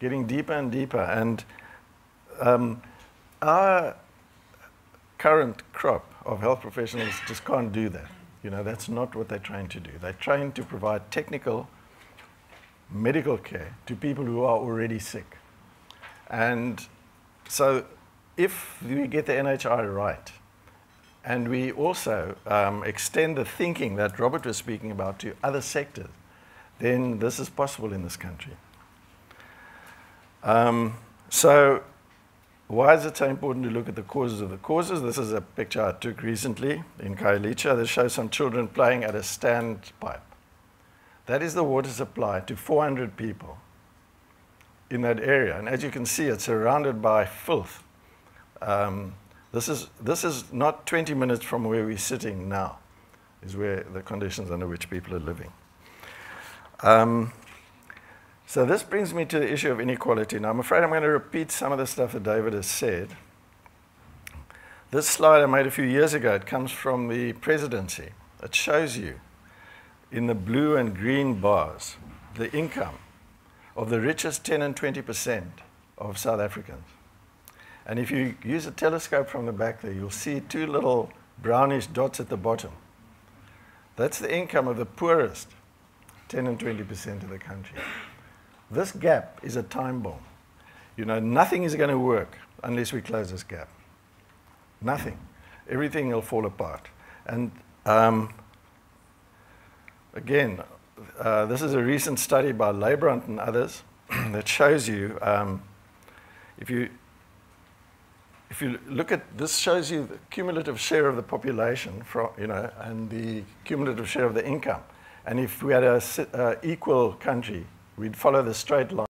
getting deeper and deeper. And our current crop of health professionals just can't do that. You know, that's not what they're trying to do. They're trying to provide technical medical care to people who are already sick. And so if we get the NHI right, and we also extend the thinking that Robert was speaking about to other sectors, then this is possible in this country. So why is it so important to look at the causes of the causes? This is a picture I took recently in Khayelitsha. This shows some children playing at a standpipe. That is the water supply to 400 people in that area. And as you can see, it's surrounded by filth. This is not 20 minutes from where we're sitting now, is where the conditions under which people are living. So this brings me to the issue of inequality. Now, I'm afraid I'm going to repeat some of the stuff that David has said. This slide I made a few years ago, it comes from the presidency. It shows you in the blue and green bars the income of the richest 10 and 20% of South Africans. And if you use a telescope from the back there, you'll see two little brownish dots at the bottom. That's the income of the poorest 10 and 20% of the country. This gap is a time bomb. You know, nothing is going to work unless we close this gap. Nothing. Everything will fall apart. And again, this is a recent study by Leibrand and others that shows you, if you look at this, shows you the cumulative share of the population, and the cumulative share of the income. And if we had an equal country, we'd follow the straight line.